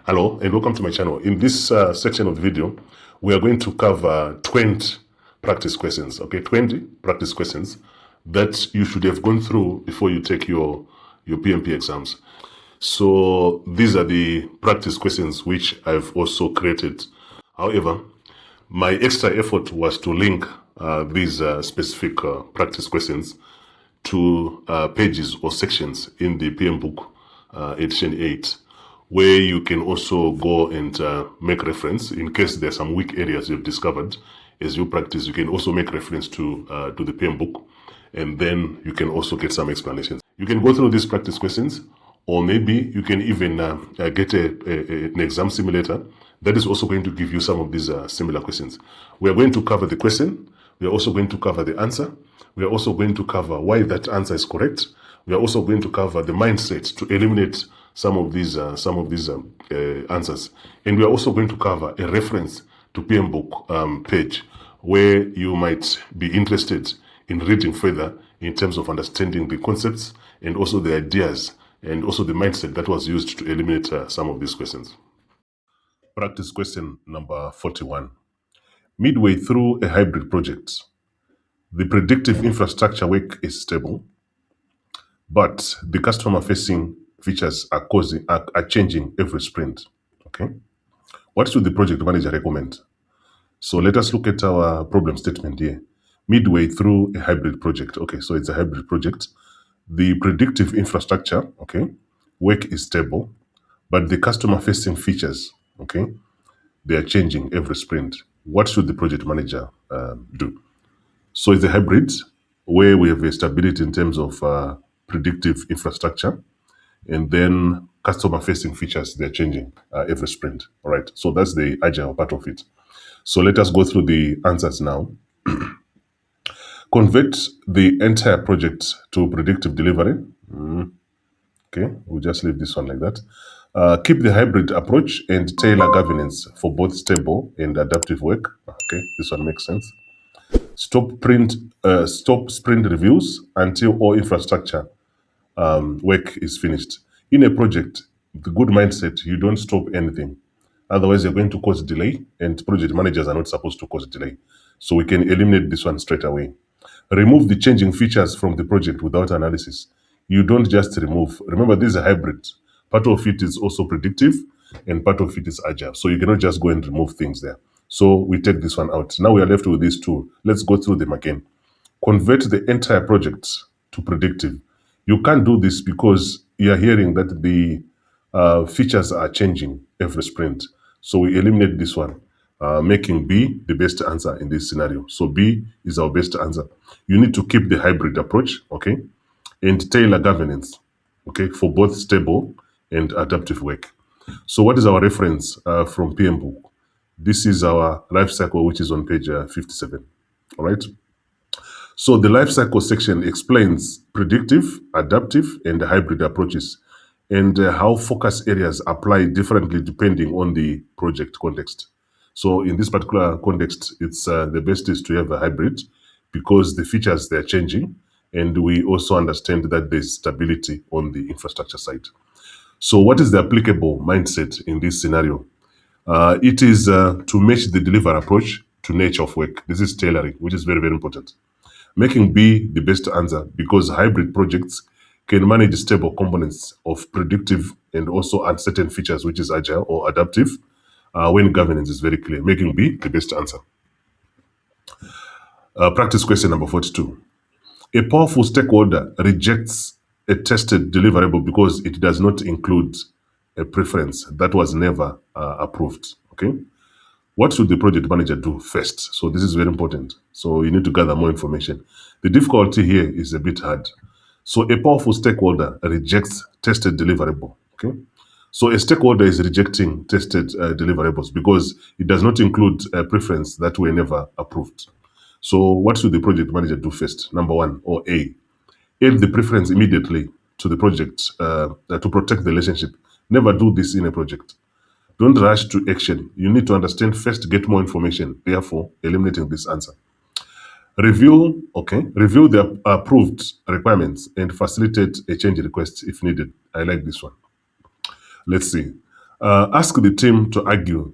Hello and welcome to my channel. In this section of the video, we are going to cover 20 practice questions, okay? 20 practice questions that you should have gone through before you take your PMP exams. So these are the practice questions which I've also created. However, my extra effort was to link these specific practice questions to pages or sections in the PM book edition 8, where you can also go and make reference in case there are some weak areas you've discovered as you practice. You can also make reference to the PM book, and then you can also get some explanations. You can go through these practice questions, or maybe you can even get an exam simulator that is also going to give you some of these similar questions. We are going to cover the question. We are also going to cover the answer. We are also going to cover why that answer is correct. We are also going to cover the mindset to eliminate some of these answers. And we are also going to cover a reference to PM book page where you might be interested in reading further in terms of understanding the concepts and also the ideas and also the mindset that was used to eliminate some of these questions. Practice question number 41. Midway through a hybrid project, the predictive infrastructure work is stable, but the customer-facing features are changing every sprint. Okay, what should the project manager recommend? So let us look at our problem statement here. Midway through a hybrid project. Okay, so it's a hybrid project. The predictive infrastructure, okay, work is stable, but the customer-facing features, okay, they are changing every sprint. What should the project manager do? So it's a hybrid where we have a stability in terms of predictive infrastructure, and then customer-facing features, they're changing every sprint. All right, so that's the agile part of it. So let us go through the answers now. Convert the entire project to predictive delivery. Okay, we'll just leave this one like that. Keep the hybrid approach and tailor governance for both stable and adaptive work. Okay, this one makes sense. Stop sprint reviews until all infrastructure work is finished. In a project, the good mindset, you don't stop anything. Otherwise, you're going to cause delay, and project managers are not supposed to cause delay. So we can eliminate this one straight away. Remove the changing features from the project without analysis. You don't just remove. Remember, this is a hybrid. Part of it is also predictive, and part of it is agile. So you cannot just go and remove things there. So we take this one out. Now we are left with these two. Let's go through them again. Convert the entire project to predictive. You can't do this because you are hearing that the features are changing every sprint. So we eliminate this one, making B the best answer in this scenario. So B is our best answer. You need to keep the hybrid approach, okay, and tailor governance, okay, for both stable and adaptive work. So what is our reference from PM book? This is our life cycle, which is on page 57, all right? So the life cycle section explains predictive, adaptive, and hybrid approaches, and how focus areas apply differently depending on the project context. So in this particular context, it's the best is to have a hybrid because the features, they're changing, and we also understand that there's stability on the infrastructure side. So what is the applicable mindset in this scenario? It is to match the deliver approach to nature of work. This is tailoring, which is very, very important. Making B the best answer because hybrid projects can manage stable components of predictive and also uncertain features, which is agile or adaptive, when governance is very clear. Making B the best answer. Practice question number 42. A powerful stakeholder rejects a tested deliverable because it does not include a preference that was never approved. Okay. What should the project manager do first? So this is very important. So you need to gather more information. The difficulty here is a bit hard. So a powerful stakeholder rejects tested deliverable. Okay. So a stakeholder is rejecting tested deliverables because it does not include a preference that were never approved. So what should the project manager do first? Number one, or A, add the preference immediately to the project to protect the relationship. Never do this in a project. Don't rush to action. You need to understand first, get more information, therefore eliminating this answer. Review the approved requirements and facilitate a change request if needed. I like this one. Let's see. Ask the team to argue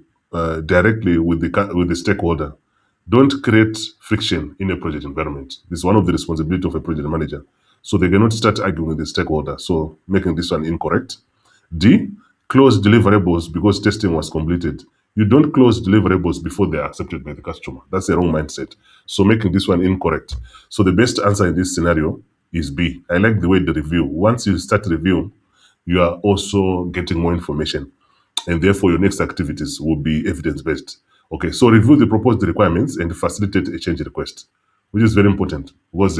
directly with the stakeholder. Don't create friction in a project environment. This is one of the responsibilities of a project manager. So they cannot start arguing with the stakeholder. So making this one incorrect. D, close deliverables because testing was completed. You don't close deliverables before they are accepted by the customer. That's the wrong mindset. So making this one incorrect. So the best answer in this scenario is B. I like the way the review. Once you start review, you are also getting more information, and therefore your next activities will be evidence-based. Okay, so review the proposed requirements and facilitate a change request, which is very important because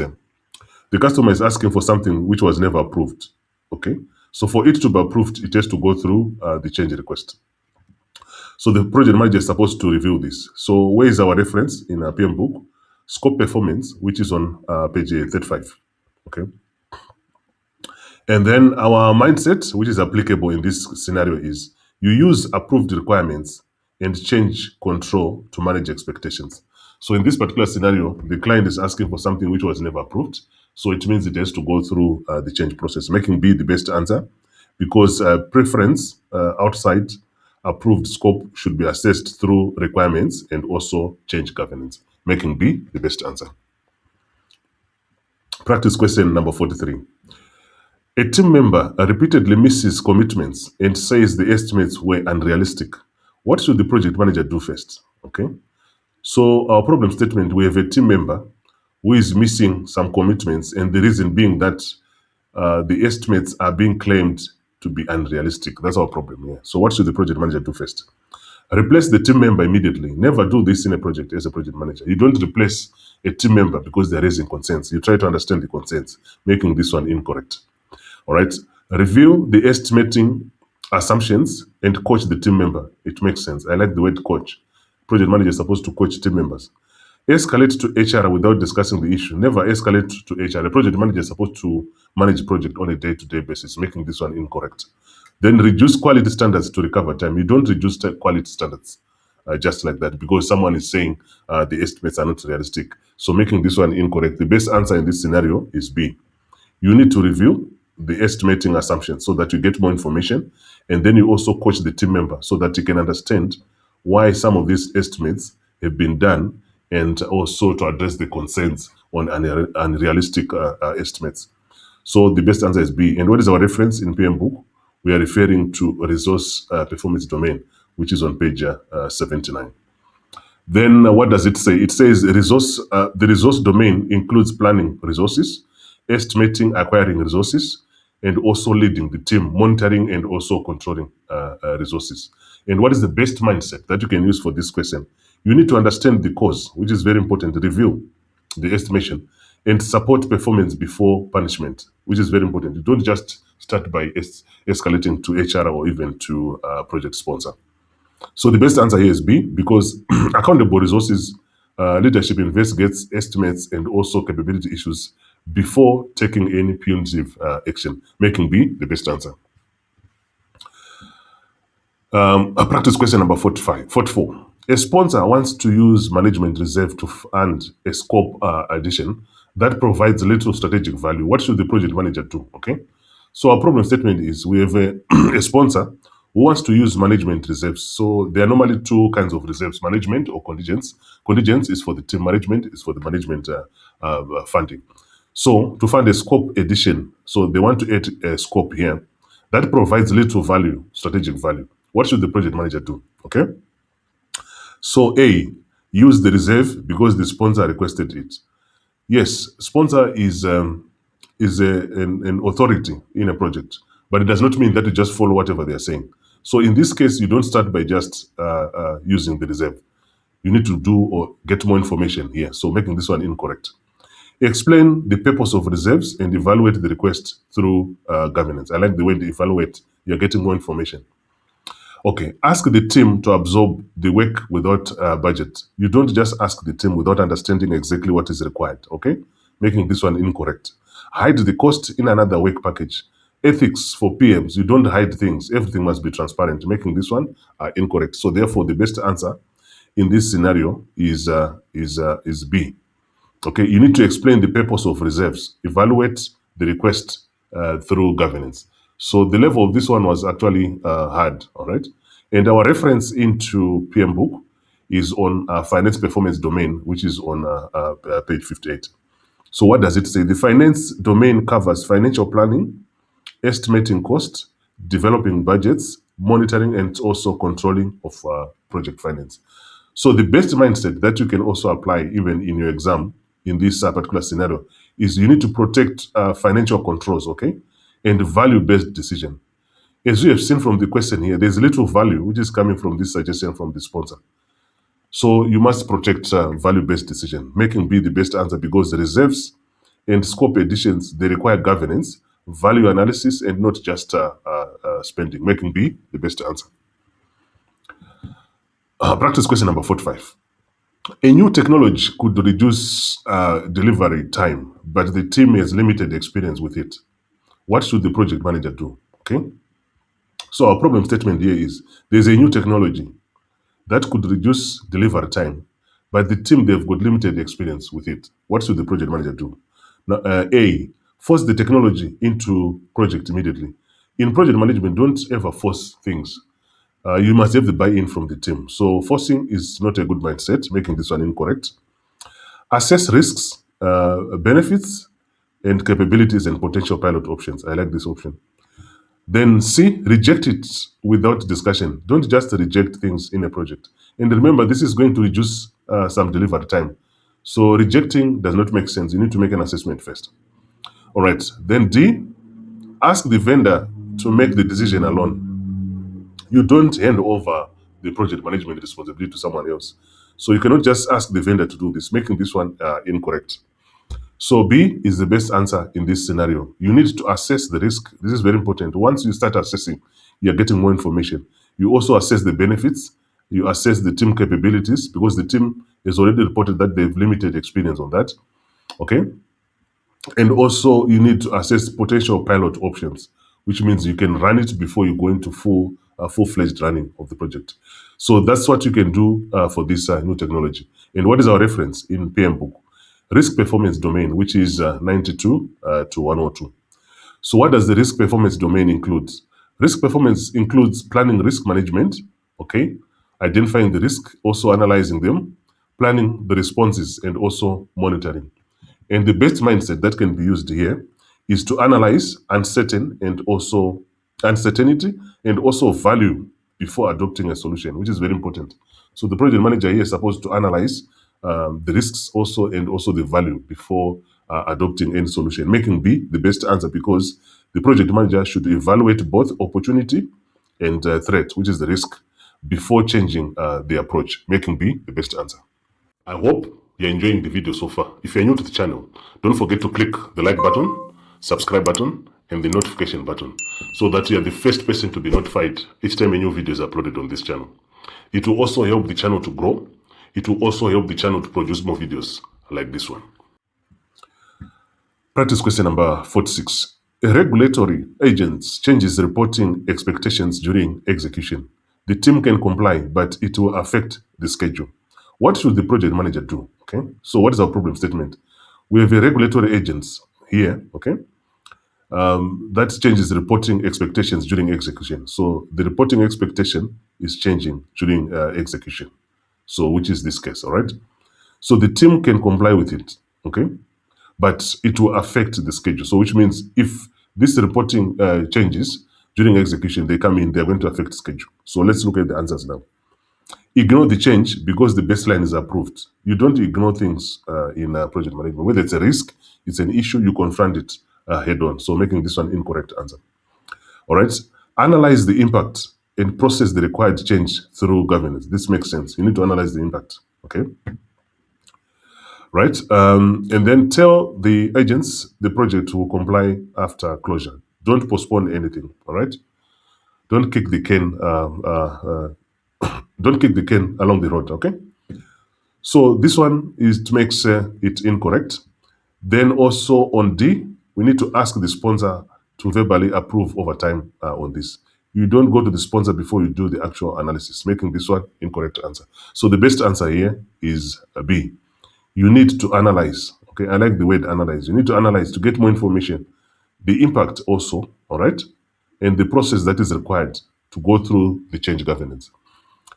the customer is asking for something which was never approved. Okay, so for it to be approved, it has to go through the change request. So the project manager is supposed to review this. So where is our reference in our PM book? Scope performance, which is on page 35. Okay. And then our mindset, which is applicable in this scenario, is you use approved requirements and change control to manage expectations. So in this particular scenario, the client is asking for something which was never approved. So it means it has to go through the change process, making B the best answer, because preference outside approved scope should be assessed through requirements and also change governance, making B the best answer. Practice question number 43. A team member repeatedly misses commitments and says the estimates were unrealistic. What should the project manager do first? Okay. So our problem statement, we have a team member who is missing some commitments, and the reason being that the estimates are being claimed to be unrealistic. That's our problem here. So what should the project manager do first? Replace the team member immediately. Never do this in a project as a project manager. You don't replace a team member because they're raising concerns. You try to understand the concerns, making this one incorrect. All right. Review the estimating assumptions and coach the team member. It makes sense. I like the word coach. Project manager is supposed to coach team members. Escalate to HR without discussing the issue. Never escalate to HR. The project manager is supposed to manage project on a day-to-day basis, making this one incorrect. Then reduce quality standards to recover time. You don't reduce quality standards just like that because someone is saying the estimates are not realistic. So making this one incorrect. The best answer in this scenario is B. You need to review the estimating assumptions so that you get more information, and then you also coach the team member so that you can understand why some of these estimates have been done, and also to address the concerns on unrealistic estimates. So the best answer is B. And what is our reference in PM book? We are referring to resource performance domain, which is on page 79. Then what does it say? It says the resource domain includes planning resources, estimating acquiring resources, and also leading the team, monitoring and also controlling resources. And what is the best mindset that you can use for this question? You need to understand the cause, which is very important. Review the estimation and support performance before punishment, which is very important. You don't just start by escalating to HR or even to project sponsor. So the best answer here is B, because accountable resources leadership investigates estimates and also capability issues before taking any punitive action, making B the best answer. Practice question number 44. A sponsor wants to use management reserve to fund a scope addition that provides little strategic value. What should the project manager do? Okay. So our problem statement is we have a sponsor who wants to use management reserves. So there are normally two kinds of reserves, management or contingents. Contingents is for the team, management is for the management funding. So to fund a scope addition, so they want to add a scope here that provides little value, strategic value. What should the project manager do? Okay. So A, use the reserve because the sponsor requested it. Yes, sponsor is an authority in a project, but it does not mean that you just follow whatever they are saying. So in this case, you don't start by just using the reserve. You need to do or get more information here. So making this one incorrect. Explain the purpose of reserves and evaluate the request through governance. I like the way they evaluate. You're getting more information. Okay, ask the team to absorb the work without budget. You don't just ask the team without understanding exactly what is required, okay? Making this one incorrect. Hide the cost in another work package. Ethics for PMs, you don't hide things. Everything must be transparent, making this one incorrect. So therefore, the best answer in this scenario is B. Okay, you need to explain the purpose of reserves. Evaluate the request through governance. So the level of this one was actually hard, all right? And our reference into PM book is on finance performance domain, which is on page 58. So what does it say? The finance domain covers financial planning, estimating cost, developing budgets, monitoring, and also controlling of project finance. So the best mindset that you can also apply even in your exam in this particular scenario is you need to protect financial controls, okay, and value-based decision. As you have seen from the question here, there's little value which is coming from this suggestion from the sponsor. So you must protect value-based decision. Making be the best answer because the reserves and scope additions, they require governance, value analysis, and not just spending. Making B the best answer. Practice question number 45. A new technology could reduce delivery time, but the team has limited experience with it. What should the project manager do? Okay. So our problem statement here is there's a new technology that could reduce delivery time, but the team, they've got limited experience with it. What should the project manager do? Now, A, force the technology into project immediately. In project management, don't ever force things. You must have the buy-in from the team. So forcing is not a good mindset, making this one incorrect. Assess risks, benefits, and capabilities and potential pilot options. I like this option. Then C, reject it without discussion. Don't just reject things in a project. And remember, this is going to reduce some delivery time. So rejecting does not make sense. You need to make an assessment first. All right. Then D, ask the vendor to make the decision alone. You don't hand over the project management responsibility to someone else. So you cannot just ask the vendor to do this, making this one incorrect. So B is the best answer in this scenario. You need to assess the risk. This is very important. Once you start assessing, you're getting more information. You also assess the benefits. You assess the team capabilities because the team has already reported that they've limited experience on that. Okay. And also you need to assess potential pilot options, which means you can run it before you go into full-fledged running of the project. So that's what you can do for this new technology. And what is our reference in PM book? Risk performance domain, which is 92 to 102. So what does the risk performance domain include? Risk performance includes planning risk management, okay, identifying the risk, also analyzing them, planning the responses, and also monitoring. And the best mindset that can be used here is to analyze uncertainty and also value before adopting a solution, which is very important. So the project manager here is supposed to analyze the risks also and also the value before adopting any solution, making B the best answer because the project manager should evaluate both opportunity and threat, which is the risk, before changing the approach, making B the best answer. I hope you're enjoying the video so far. If you're new to the channel, don't forget to click the like button, subscribe button, and the notification button so that you are the first person to be notified each time a new video is uploaded on this channel. It will also help the channel to grow. It will also help the channel to produce more videos like this one. Practice question number 46. A regulatory agent changes reporting expectations during execution. The team can comply, but it will affect the schedule. What should the project manager do? Okay, so what is our problem statement? We have a regulatory agent here, okay, that changes reporting expectations during execution. So the reporting expectation is changing during execution. So which is this case, all right? So the team can comply with it, okay? But it will affect the schedule. So which means if this reporting changes during execution, they come in, they're going to affect the schedule. So let's look at the answers now. Ignore the change because the baseline is approved. You don't ignore things in project management. Whether it's a risk, it's an issue, you confront it head on. So making this one incorrect answer. All right. Analyze the impact and process the required change through governance. This makes sense. You need to analyze the impact. Okay. Right. And then tell the agents the project will comply after closure. Don't postpone anything. All right. Don't kick the can. Don't kick the can along the road. Okay. So this one makes it incorrect. Then also on D, we need to ask the sponsor to verbally approve over time on this. You don't go to the sponsor before you do the actual analysis, making this one incorrect answer. So the best answer here is B. You need to analyze. Okay, I like the word analyze. You need to analyze to get more information, the impact also, all right, and the process that is required to go through the change governance.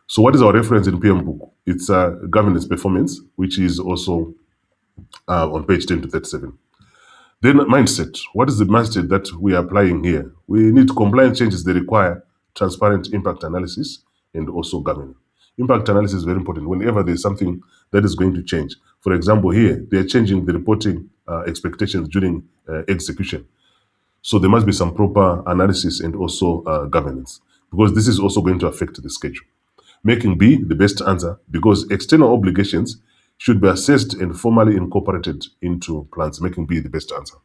So what is our reference in PM book? It's governance performance, which is also on page 10 to 37. Then mindset. What is the mindset that we are applying here? We need compliance changes. They require transparent impact analysis and also governance. Impact analysis is very important whenever there's something that is going to change. For example, here, they are changing the reporting expectations during execution. So there must be some proper analysis and also governance, because this is also going to affect the schedule. Making B the best answer, because external obligations should be assessed and formally incorporated into plans, making B the best answer.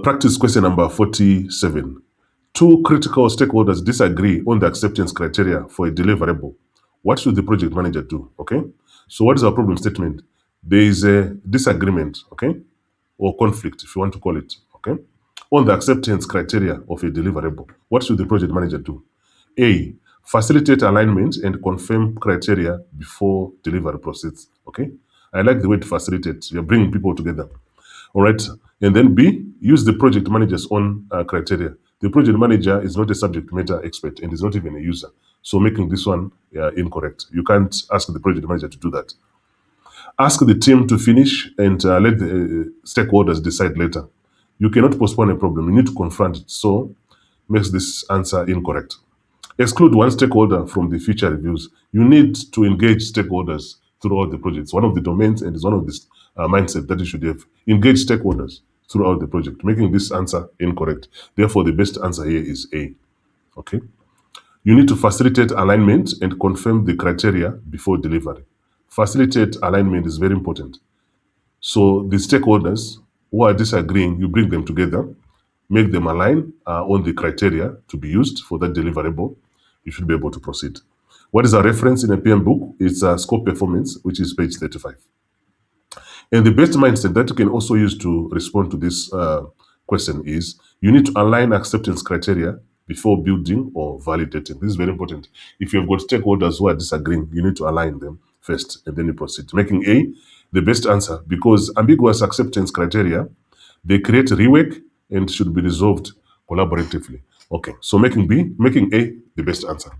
Practice question number 47. Two critical stakeholders disagree on the acceptance criteria for a deliverable. What should the project manager do? Okay. So what is our problem statement? There is a disagreement, okay, or conflict, if you want to call it, okay, on the acceptance criteria of a deliverable. What should the project manager do? A, facilitate alignment and confirm criteria before delivery proceeds. Okay, I like the word facilitate. You're bringing people together. All right, and then B, use the project manager's own criteria. The project manager is not a subject matter expert and is not even a user. So making this one incorrect. You can't ask the project manager to do that. Ask the team to finish and let the stakeholders decide later. You cannot postpone a problem. You need to confront it. So makes this answer incorrect. Exclude one stakeholder from the future reviews. You need to engage stakeholders throughout the project. It's one of the domains and it's one of the mindset that you should have. Engage stakeholders throughout the project, making this answer incorrect. Therefore, the best answer here is A. Okay. You need to facilitate alignment and confirm the criteria before delivery. Facilitate alignment is very important. So the stakeholders who are disagreeing, you bring them together, make them align on the criteria to be used for that deliverable. You should be able to proceed. What is our reference in a PM book? It's scope performance, which is page 35. And the best mindset that you can also use to respond to this question is you need to align acceptance criteria before building or validating. This is very important. If you've got stakeholders who are disagreeing, you need to align them first and then you proceed. Making A the best answer, because ambiguous acceptance criteria, they create rework and should be resolved collaboratively. Okay, so making A the best answer.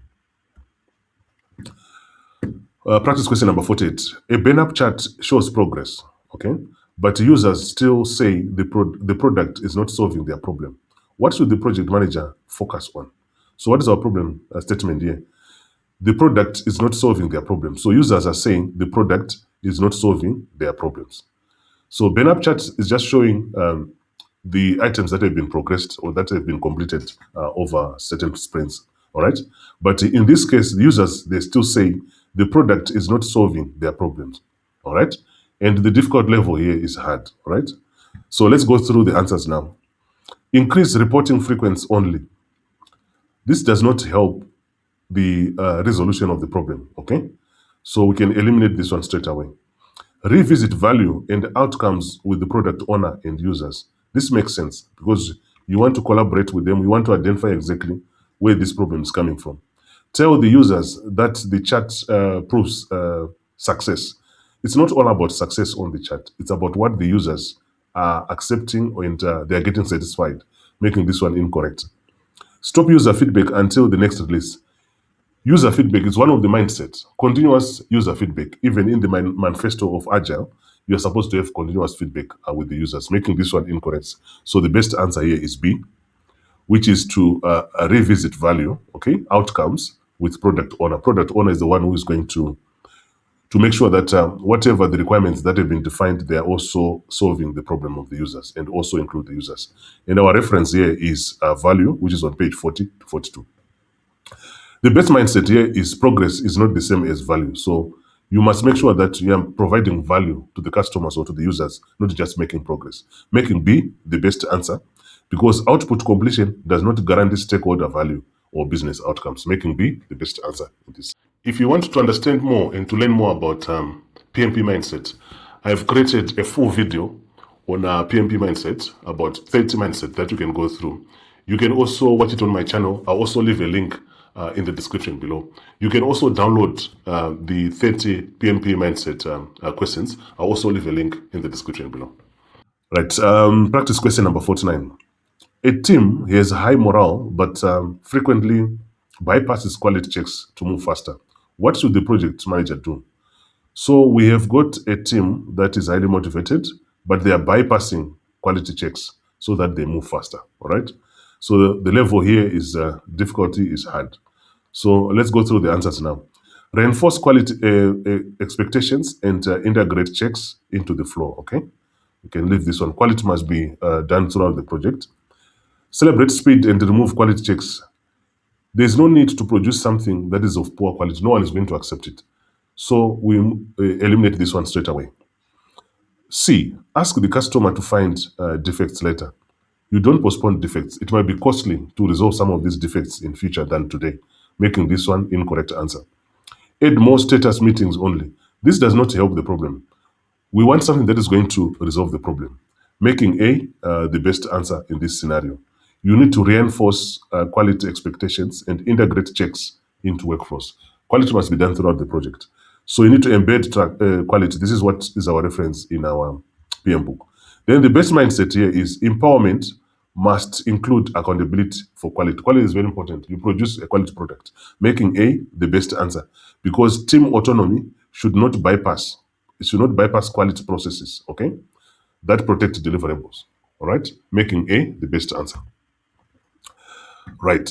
Practice question number 48. A burn-up chart shows progress, okay? But users still say the product is not solving their problem. What should the project manager focus on? So what is our problem statement here? The product is not solving their problem. So users are saying the product is not solving their problems. So burn-up chart is just showing the items that have been progressed or that have been completed over certain sprints, all right? But in this case, the users, they still say the product is not solving their problems, all right? And the difficult level here is hard, all right? So let's go through the answers now. Increase reporting frequency only. This does not help the resolution of the problem, okay? So we can eliminate this one straight away. Revisit value and outcomes with the product owner and users. This makes sense because you want to collaborate with them. You want to identify exactly where this problem is coming from. Tell the users that the chat proves success. It's not all about success on the chat. It's about what the users are accepting and they are getting satisfied, making this one incorrect. Stop user feedback until the next release. User feedback is one of the mindsets. Continuous user feedback. Even in the manifesto of Agile, you're supposed to have continuous feedback with the users, making this one incorrect. So the best answer here is B, which is to revisit value, okay, outcomes with product owner. Product owner is the one who is going to make sure that whatever the requirements that have been defined, they are also solving the problem of the users and also include the users. And our reference here is value, which is on page 40 to 42. The best mindset here is progress is not the same as value. So you must make sure that you are providing value to the customers or to the users, not just making progress. Making B the best answer, because output completion does not guarantee stakeholder value or business outcomes. Making B the best answer in this. If you want to understand more and to learn more about PMP mindset, I have created a full video on PMP mindset, about 30 mindset that you can go through. You can also watch it on my channel. I'll also leave a link in the description below. You can also download the 30 PMP mindset questions. I'll also leave a link in the description below. Right, practice question number 49. A team has high morale, but frequently bypasses quality checks to move faster. What should the project manager do? So we have got a team that is highly motivated, but they are bypassing quality checks so that they move faster. All right. So the level here is difficulty is hard. So let's go through the answers now. Reinforce quality expectations and integrate checks into the flow. Okay. You can leave this one. Quality must be done throughout the project. Celebrate speed and remove quality checks. There's no need to produce something that is of poor quality. No one is going to accept it. So we eliminate this one straight away. C, ask the customer to find defects later. You don't postpone defects. It might be costly to resolve some of these defects in future than today, making this one incorrect answer. Add more status meetings only. This does not help the problem. We want something that is going to resolve the problem, making A the best answer in this scenario. You need to reinforce quality expectations and integrate checks into workflows. Quality must be done throughout the project. So you need to embed quality. This is what is our reference in our PM book. Then the best mindset here is empowerment must include accountability for quality. Quality is very important. You produce a quality product, making A the best answer because team autonomy should not bypass. It should not bypass quality processes, okay? That protect deliverables, all right? Making A the best answer. Right.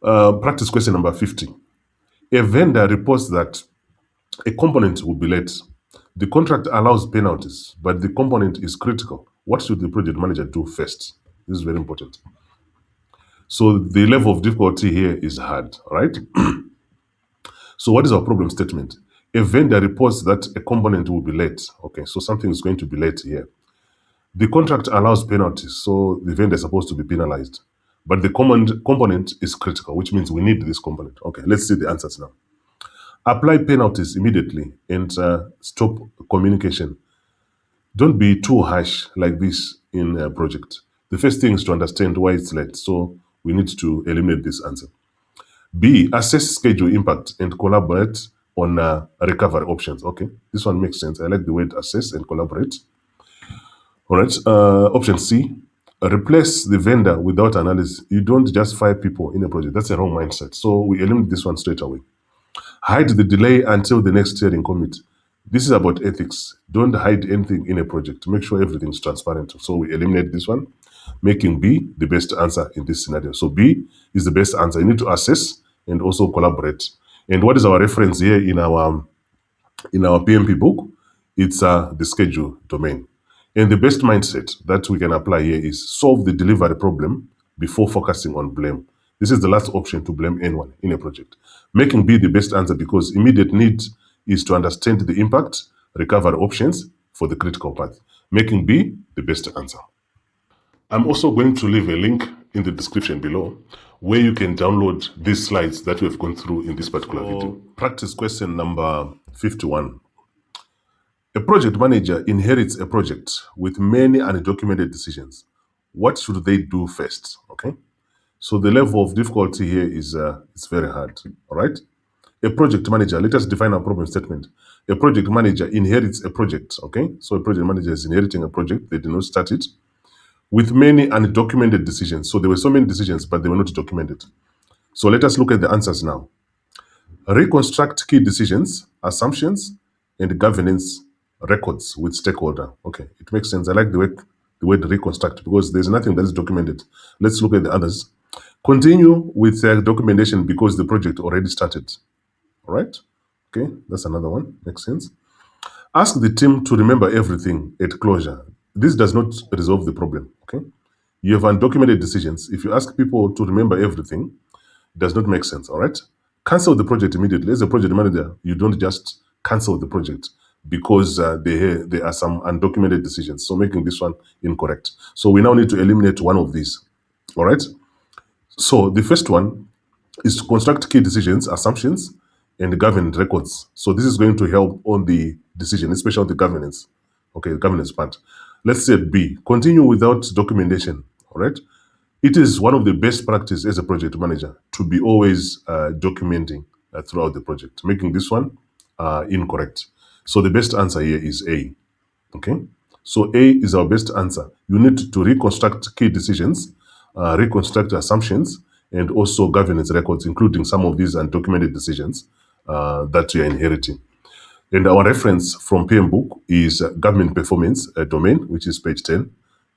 Practice question number 50. A vendor reports that a component will be late. The contract allows penalties, but the component is critical. What should the project manager do first? This is very important. So the level of difficulty here is hard, right? So what is our problem statement? A vendor reports that a component will be late. Okay, so something is going to be late here. The contract allows penalties, so the vendor is supposed to be penalized. But the component is critical, which means we need this component. Okay, let's see the answers now. Apply penalties immediately and stop communication. Don't be too harsh like this in a project. The first thing is to understand why it's late, so we need to eliminate this answer. B, assess schedule impact and collaborate on recovery options. Okay, this one makes sense. I like the word assess and collaborate. All right. Option C, replace the vendor without analysis. You don't just fire people in a project. That's a wrong mindset. So we eliminate this one straight away. Hide the delay until the next steering committee. This is about ethics. Don't hide anything in a project. Make sure everything is transparent. So we eliminate this one, making B the best answer in this scenario. So B is the best answer. You need to assess and also collaborate. And what is our reference here in our PMP book? It's the schedule domain. And the best mindset that we can apply here is solve the delivery problem before focusing on blame. This is the last option to blame anyone in a project. Making B the best answer because immediate need is to understand the impact, recover options for the critical path. Making B the best answer. I'm also going to leave a link in the description below where you can download these slides that we've gone through in this particular video. Practice question number 51. A project manager inherits a project with many undocumented decisions. What should they do first? Okay. So the level of difficulty here is it's very hard. All right. A project manager, let us define our problem statement. A project manager inherits a project. Okay. So a project manager is inheriting a project. They did not start it with many undocumented decisions. So there were so many decisions, but they were not documented. So let us look at the answers now. Reconstruct key decisions, assumptions, and governance records with stakeholder. Okay, it makes sense. I like the word reconstruct because there's nothing that is documented. Let's look at the others. Continue with documentation because the project already started. All right. Okay, that's another one. Makes sense. Ask the team to remember everything at closure. This does not resolve the problem. Okay. You have undocumented decisions. If you ask people to remember everything, it does not make sense. All right. Cancel the project immediately. As a project manager, you don't just cancel the project because there are some undocumented decisions. So making this one incorrect. So we now need to eliminate one of these. All right. So the first one is to construct key decisions, assumptions, and governance records. So this is going to help on the decision, especially the governance. Okay, the governance part. Let's say B, continue without documentation. All right. It is one of the best practices as a project manager to be always documenting throughout the project, making this one incorrect. So the best answer here is A. Okay. So A is our best answer. You need to reconstruct key decisions, reconstruct assumptions, and also governance records, including some of these undocumented decisions that you are inheriting. And our reference from PM book is government performance domain, which is page 10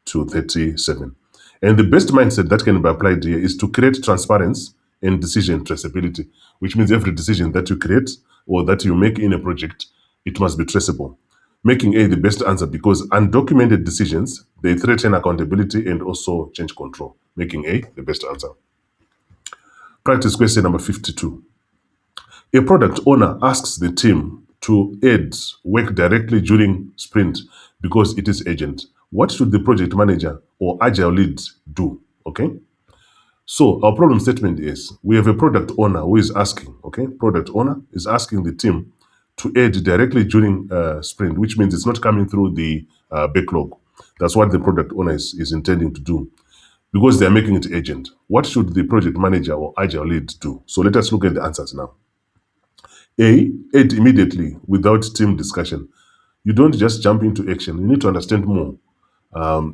to 37. And the best mindset that can be applied here is to create transparency and decision traceability, which means every decision that you create or that you make in a project, it must be traceable. Making A the best answer because undocumented decisions, they threaten accountability and also change control. Making A the best answer. Practice question number 52. A product owner asks the team to aid work directly during sprint because it is urgent. What should the project manager or agile lead do? Okay. So our problem statement is we have a product owner who is asking, okay, product owner is asking the team to aid directly during sprint, which means it's not coming through the backlog. That's what the product owner is intending to do because they're making it urgent. What should the project manager or agile lead do? So let us look at the answers now. A, aid immediately without team discussion. You don't just jump into action. You need to understand more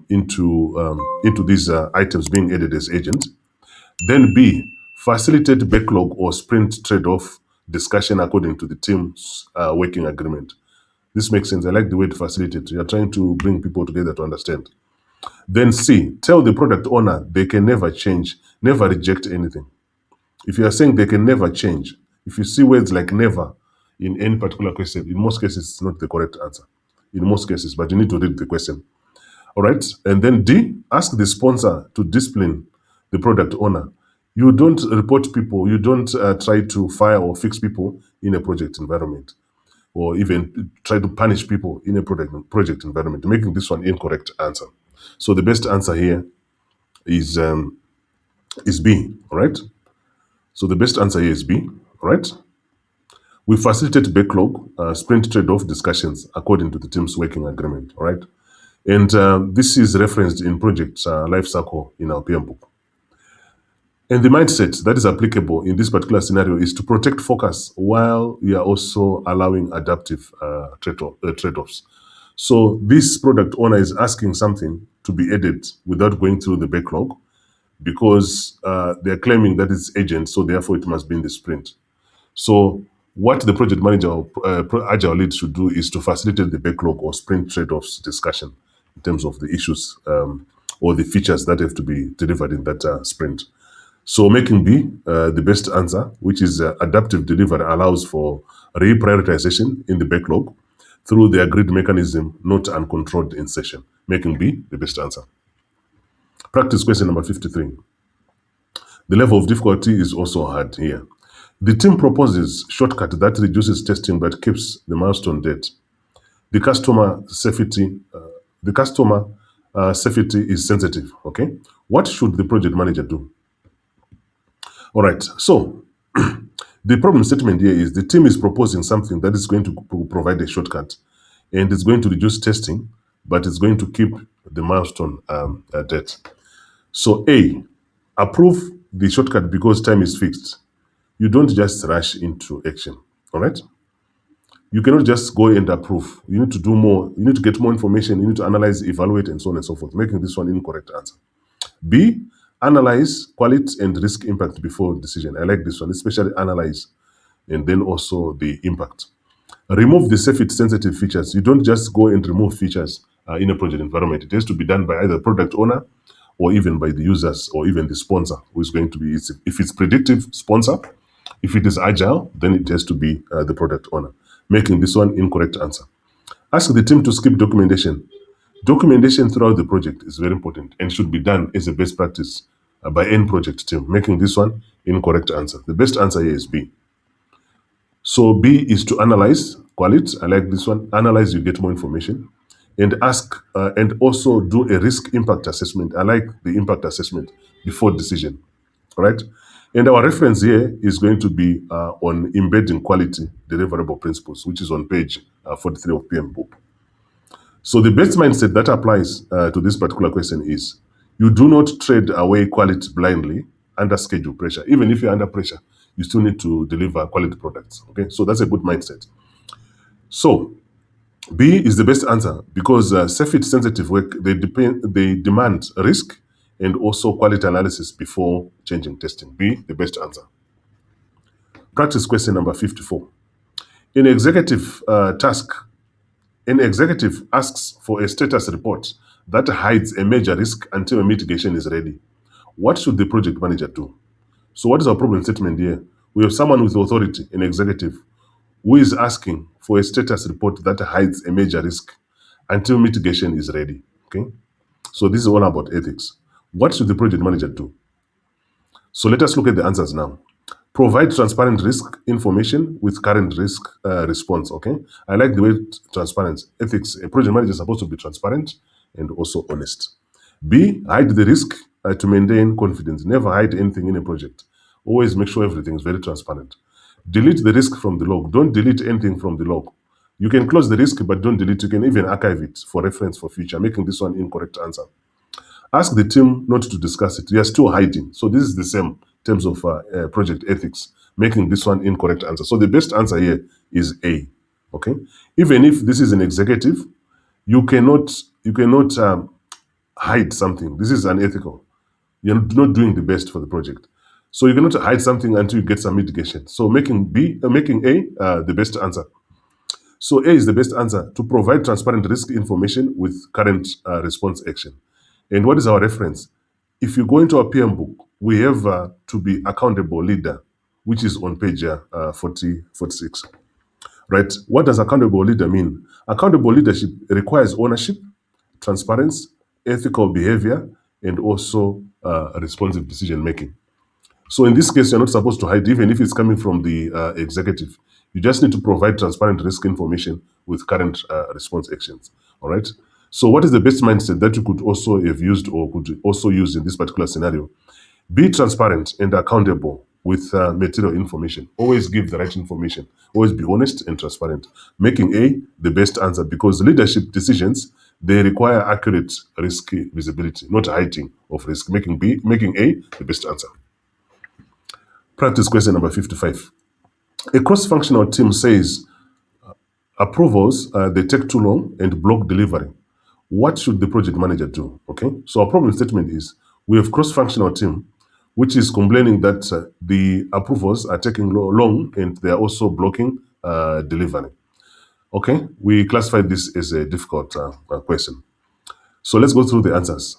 into these items being added as agent. Then B, facilitate backlog or sprint trade-off discussion according to the team's working agreement. This makes sense. I like the word facilitate. You're trying to bring people together to understand. Then C, tell the product owner they can never change, never reject anything. If you are saying they can never change, if you see words like never in any particular question, in most cases, it's not the correct answer. In most cases, but you need to read the question. All right. And then D, ask the sponsor to discipline the product owner. You don't report people, you don't try to fire or fix people in a project environment or even try to punish people in a project environment, making this one incorrect answer. So the best answer here is B, all right? So the best answer here is B, all right? We facilitate backlog, sprint trade-off discussions according to the team's working agreement, all right? And this is referenced in project life cycle in our PM book. And the mindset that is applicable in this particular scenario is to protect focus while we are also allowing adaptive trade-offs. So this product owner is asking something to be added without going through the backlog because they're claiming that it's urgent, so therefore it must be in the sprint. So what the project manager or agile lead should do is to facilitate the backlog or sprint trade-offs discussion in terms of the issues or the features that have to be delivered in that sprint. So making B the best answer, which is adaptive delivery allows for reprioritization in the backlog through the agreed mechanism, not uncontrolled insertion. Making B the best answer. Practice question number 53. The level of difficulty is also hard here. The team proposes shortcut that reduces testing but keeps the milestone date. The customer safety, safety is sensitive. Okay, what should the project manager do? All right, so the problem statement here is the team is proposing something that is going to provide a shortcut and it's going to reduce testing, but it's going to keep the milestone date. So A, approve the shortcut because time is fixed. You don't just rush into action, all right? You cannot just go and approve. You need to do more. You need to get more information. You need to analyze, evaluate, and so on and so forth, making this one incorrect answer. B, analyze quality and risk impact before decision. I like this one, especially analyze and then also the impact. Remove the safety sensitive features. You don't just go and remove features in a project environment. It has to be done by either product owner or even by the users or even the sponsor who is going to be, if it's predictive sponsor, if it is agile, then it has to be the product owner, making this one incorrect answer. Ask the team to skip documentation. Documentation throughout the project is very important and should be done as a best practice by any project team, making this one incorrect answer. The best answer here is B. So B is to analyze quality. I like this one. Analyze, you get more information. And ask and also do a risk impact assessment. I like the impact assessment before decision. All right. And our reference here is going to be on embedding quality deliverable principles, which is on page 43 of PM book. So the best mindset that applies to this particular question is you do not trade away quality blindly under schedule pressure. Even if you're under pressure, you still need to deliver quality products. Okay, so that's a good mindset. So B is the best answer because CFIT sensitive work, they demand risk and also quality analysis before changing testing. B, the best answer. Practice question number 54. In executive task, an executive asks for a status report that hides a major risk until a mitigation is ready. What should the project manager do? So what is our problem statement here? We have someone with authority, an executive, who is asking for a status report that hides a major risk until mitigation is ready. Okay, so this is all about ethics. What should the project manager do? So let us look at the answers now. Provide transparent risk information with current risk response. Okay, I like the way transparent ethics. A project manager is supposed to be transparent and also honest. B, hide the risk to maintain confidence. Never hide anything in a project. Always make sure everything is very transparent. Delete the risk from the log. Don't delete anything from the log. You can close the risk, but don't delete. You can even archive it for reference for future, making this one incorrect answer. Ask the team not to discuss it. You are still hiding. So this is the same in terms of project ethics, making this one incorrect answer. So the best answer here is A. Okay. Even if this is an executive, you cannot hide something. This is unethical. You're not doing the best for the project. So you cannot hide something until you get some mitigation. So making A the best answer. So A is the best answer to provide transparent risk information with current response action. And what is our reference? If you go into our PM book, we have to be accountable leader, which is on page 46. Right? What does accountable leader mean? Accountable leadership requires ownership, transparency, ethical behavior, and also responsive decision making. So in this case, you're not supposed to hide, even if it's coming from the executive. You just need to provide transparent risk information with current response actions. All right. So what is the best mindset that you could also have used or could also use in this particular scenario? Be transparent and accountable with material information. Always give the right information. Always be honest and transparent. Making A the best answer because leadership decisions, they require accurate risk visibility, not hiding of risk. Making A the best answer. Practice question number 55. A cross-functional team says approvals, they take too long and block delivery. What should the project manager do? Okay, so our problem statement is we have cross-functional team, which is complaining that the approvals are taking long and they are also blocking delivery. Okay, we classified this as a difficult question. So let's go through the answers.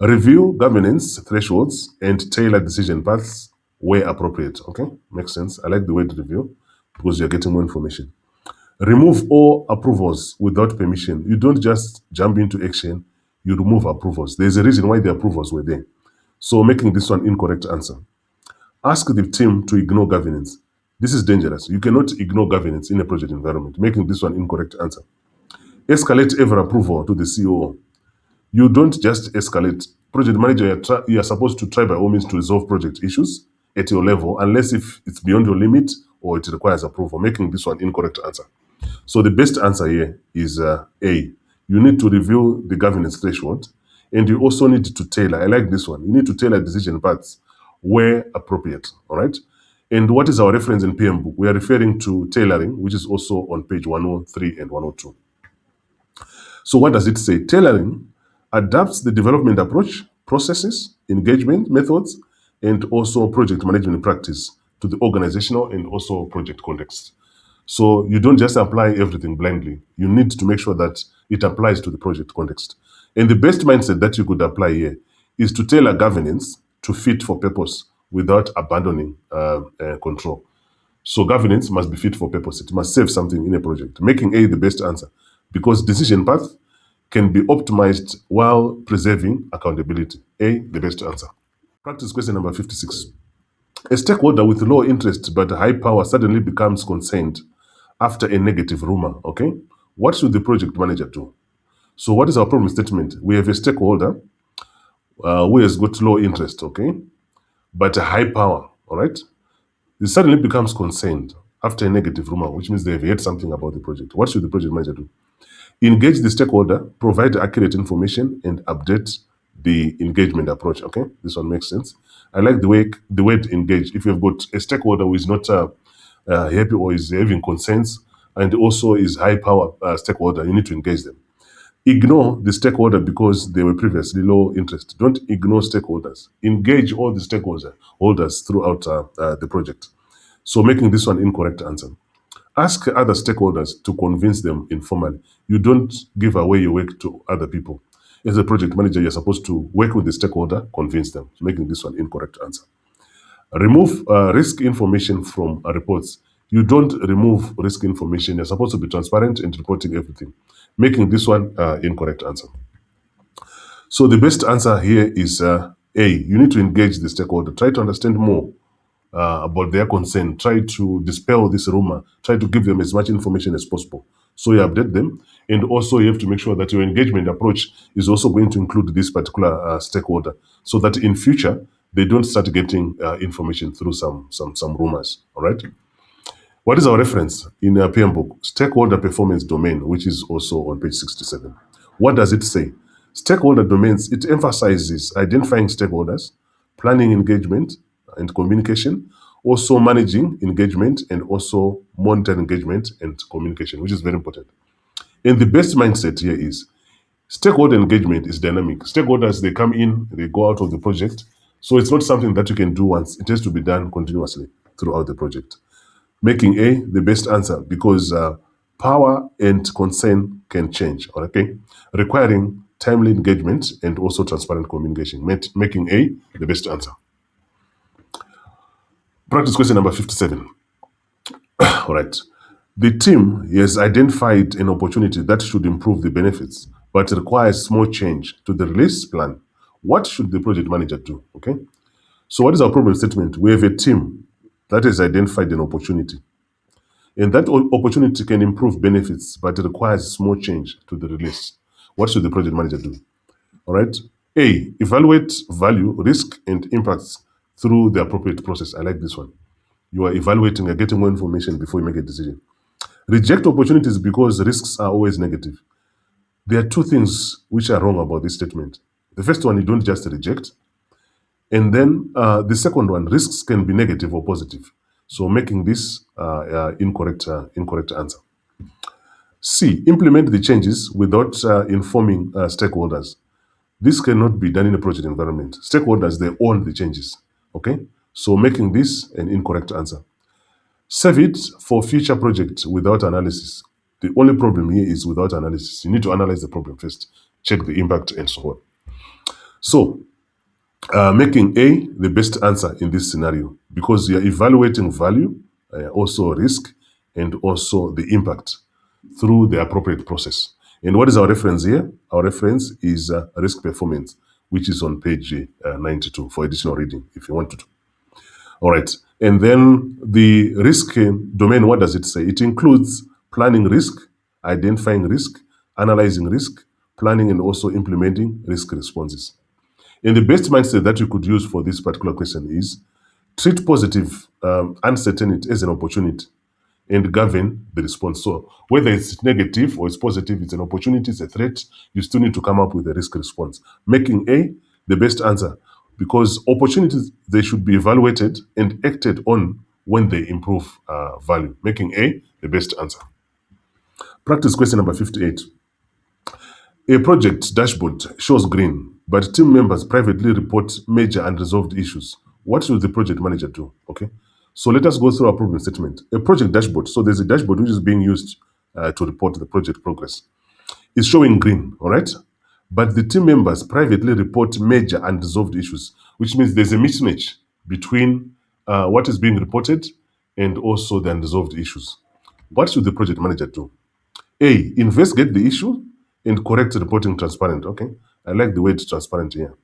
Review governance thresholds and tailor decision paths where appropriate. Okay, makes sense. I like the word review because you're getting more information. Remove all approvals without permission. You don't just jump into action, you remove approvals. There's a reason why the approvals were there. So making this one incorrect answer. Ask the team to ignore governance. This is dangerous. You cannot ignore governance in a project environment, making this one incorrect answer. Escalate every approval to the COO. You don't just escalate. Project manager, you are supposed to try by all means to resolve project issues at your level, unless if it's beyond your limit or it requires approval, making this one incorrect answer. So the best answer here is A. You need to review the governance threshold, and you also need to tailor. I like this one. You need to tailor decision paths where appropriate. All right. And what is our reference in PM book? We are referring to tailoring, which is also on page 103 and 102. So what does it say? Tailoring adapts the development approach, processes, engagement methods, and also project management practice to the organizational and also project context. So you don't just apply everything blindly. You need to make sure that it applies to the project context. And the best mindset that you could apply here is to tailor governance to fit for purpose without abandoning control. So governance must be fit for purpose. It must save something in a project, making A the best answer because decision path can be optimized while preserving accountability. A, the best answer. Practice question number 56. A stakeholder with low interest but high power suddenly becomes concerned after a negative rumor, okay? What should the project manager do? So what is our problem statement? We have a stakeholder who has got low interest, okay? But a high power, all right? He suddenly becomes concerned after a negative rumor, which means they have heard something about the project. What should the project manager do? Engage the stakeholder, provide accurate information, and update the engagement approach. Okay, this one makes sense. I like the word engage. If you've got a stakeholder who is not happy or is having concerns, and also is high power stakeholder, you need to engage them. Ignore the stakeholder because they were previously low interest. Don't ignore stakeholders. Engage all the stakeholders throughout the project. So making this one incorrect answer. Ask other stakeholders to convince them informally. You don't give away your work to other people. As a project manager, you're supposed to work with the stakeholder, convince them. So making this one incorrect answer. Remove risk information from reports. You don't remove risk information. You're supposed to be transparent and reporting everything. Making this one incorrect answer. So the best answer here is A. You need to engage the stakeholder. Try to understand more about their concern. Try to dispel this rumor. Try to give them as much information as possible. So you update them. And also you have to make sure that your engagement approach is also going to include this particular stakeholder so that in future, they don't start getting information through some rumors. All right. What is our reference in a PM book? Stakeholder performance domain, which is also on page 67. What does it say? Stakeholder domains, it emphasizes identifying stakeholders, planning engagement and communication, also managing engagement and also monitoring engagement and communication, which is very important. And the best mindset here is stakeholder engagement is dynamic. Stakeholders, they come in, they go out of the project. So it's not something that you can do once. It has to be done continuously throughout the project. Making A the best answer because power and concern can change, okay? Requiring timely engagement and also transparent communication. Making A the best answer. Practice question number 57. All right. The team has identified an opportunity that should improve the benefits, but requires small change to the release plan. What should the project manager do? Okay. So what is our problem statement? We have a team that has identified an opportunity. And that opportunity can improve benefits, but it requires small change to the release. What should the project manager do? All right. A, evaluate value, risk, and impacts through the appropriate process. I like this one. You are evaluating, you're getting more information before you make a decision. Reject opportunities because risks are always negative. There are two things which are wrong about this statement. The first one, you don't just reject. And then the second one, risks can be negative or positive. So making this incorrect answer. C, implement the changes without informing stakeholders. This cannot be done in a project environment. Stakeholders, they own the changes, okay? So making this an incorrect answer. Save it for future projects without analysis. The only problem here is without analysis. You need to analyze the problem first, check the impact and so on. So making A the best answer in this scenario because you're evaluating value, also risk, and also the impact through the appropriate process. And what is our reference here? Our reference is risk performance, which is on page 92 for additional reading if you want to. All right. And then the risk domain, what does it say? It includes planning risk, identifying risk, analyzing risk, planning and also implementing risk responses. And the best mindset that you could use for this particular question is treat positive uncertainty as an opportunity and govern the response. So whether it's negative or it's positive, it's an opportunity, it's a threat, you still need to come up with a risk response. Making A the best answer because opportunities, they should be evaluated and acted on when they improve value. Making A the best answer. Practice question number 58. A project dashboard shows green, but team members privately report major unresolved issues. What should the project manager do? Okay. So let us go through our problem statement. A project dashboard. So there's a dashboard which is being used to report the project progress. It's showing green, all right? But the team members privately report major unresolved issues, which means there's a mismatch between what is being reported and also the unresolved issues. What should the project manager do? A, investigate the issue and correct reporting transparent. Okay, I like the word transparent here.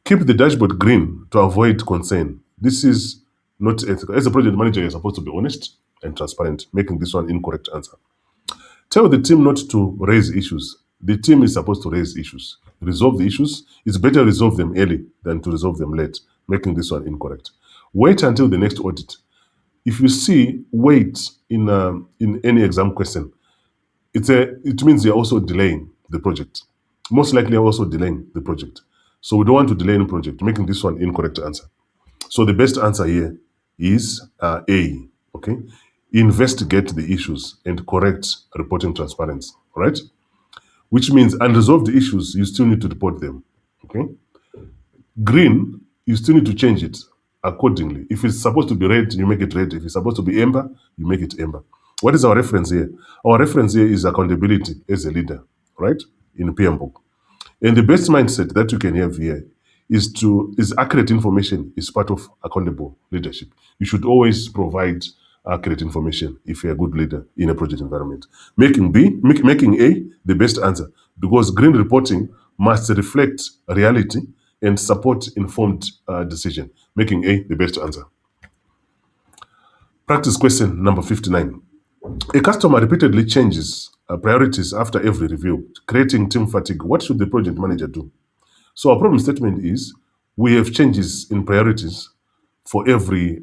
Keep the dashboard green to avoid concern. This is not ethical. As a project manager, you're supposed to be honest and transparent, making this one incorrect answer. Tell the team not to raise issues. The team is supposed to raise issues. Resolve the issues. It's better to resolve them early than to resolve them late, making this one incorrect. Wait until the next audit. If you see wait in any exam question, it means you're also delaying the project. Most likely you're also delaying the project. So we don't want to delay any project, making this one incorrect answer. So the best answer here is A, okay? investigate the issues, and correct reporting transparency, right? Which means unresolved issues, you still need to report them, okay? Green, you still need to change it accordingly. If it's supposed to be red, you make it red. If it's supposed to be amber, you make it amber. What is our reference here? Our reference here is accountability as a leader, right? In PM book. And the best mindset that you can have here is accurate information is part of accountable leadership. You should always provide accurate information if you're a good leader in a project environment. Making A the best answer, because green reporting must reflect reality and support informed decision. Making A the best answer. Practice question number 59. A customer repeatedly changes priorities after every review, creating team fatigue. What should the project manager do? So our problem statement is we have changes in priorities for every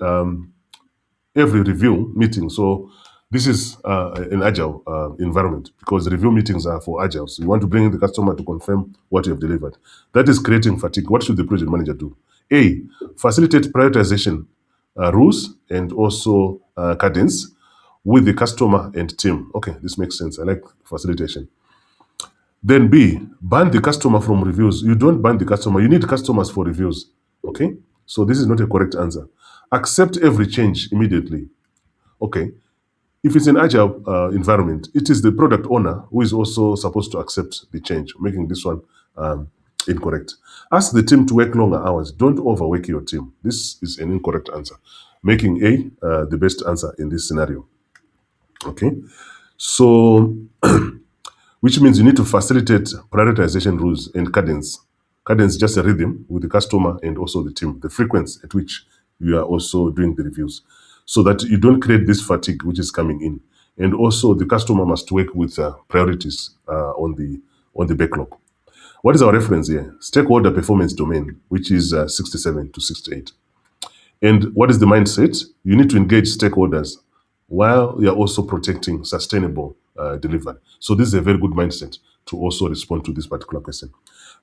review meeting. So this is an agile environment, because review meetings are for agile. So you want to bring in the customer to confirm what you have delivered. That is creating fatigue. What should the project manager do? A, facilitate prioritization rules and also cadence with the customer and team. Okay, this makes sense. I like facilitation. Then B, ban the customer from reviews. You don't ban the customer. You need customers for reviews. Okay? So this is not a correct answer. Accept every change immediately. Okay. If it's an agile environment, it is the product owner who is also supposed to accept the change, making this one incorrect. Ask the team to work longer hours. Don't overwork your team. This is an incorrect answer, making A the best answer in this scenario. Okay. So which means you need to facilitate prioritization rules and cadence. Cadence is just a rhythm with the customer and also the team, the frequency at which you are also doing the reviews, so that you don't create this fatigue which is coming in. And also the customer must work with priorities on the backlog. What is our reference here? Stakeholder performance domain, which is 67 to 68. And what is the mindset? You need to engage stakeholders while you're also protecting sustainable delivery. So this is a very good mindset to also respond to this particular question.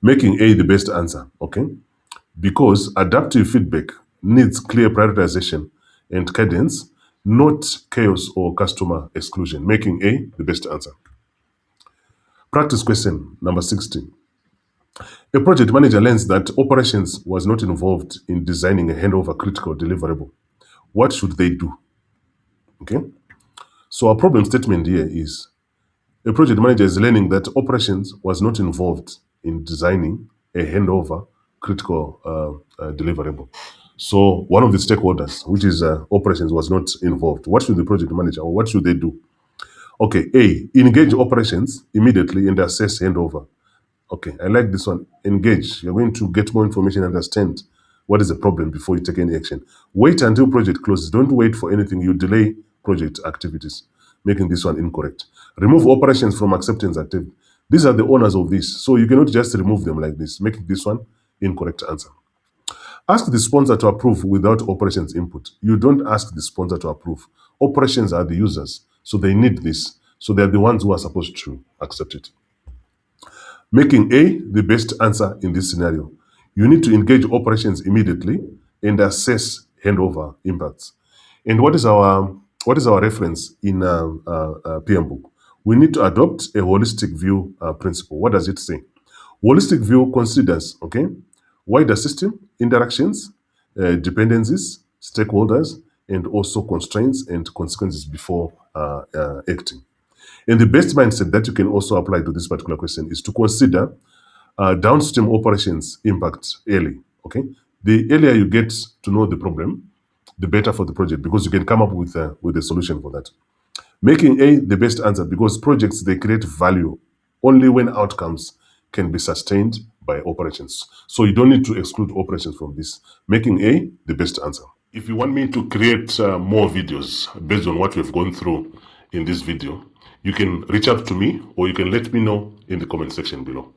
Making A the best answer, okay? Because adaptive feedback needs clear prioritization and cadence, not chaos or customer exclusion. Making A the best answer. Practice question number 16. A project manager learns that operations was not involved in designing a handover critical deliverable. What should they do? Okay. So our problem statement here is a project manager is learning that operations was not involved in designing a handover critical deliverable. So one of the stakeholders, which is operations, was not involved. What should the project manager, or what should they do? Okay, A, engage operations immediately and assess handover. Okay, I like this one. Engage. You're going to get more information, understand what is the problem before you take any action. Wait until project closes. Don't wait for anything. You delay project activities, making this one incorrect. Remove operations from acceptance activity. These are the owners of this. So you cannot just remove them like this, making this one incorrect answer. Ask the sponsor to approve without operations input. You don't ask the sponsor to approve. Operations are the users, so they need this. So they're the ones who are supposed to accept it. Making A the best answer in this scenario. You need to engage operations immediately and assess handover impacts. And what is our reference in PM book? We need to adopt a holistic view principle. What does it say? Holistic view considers, okay, wider system interactions, dependencies, stakeholders, and also constraints and consequences before acting. And the best mindset that you can also apply to this particular question is to consider downstream operations impact early. Okay, the earlier you get to know the problem, the better for the project, because you can come up with a solution for that. Making A the best answer, because projects, they create value only when outcomes can be sustained by operations. So you don't need to exclude operations from this. Making A the best answer. If you want me to create more videos based on what we've gone through in this video, you can reach out to me, or you can let me know in the comment section below.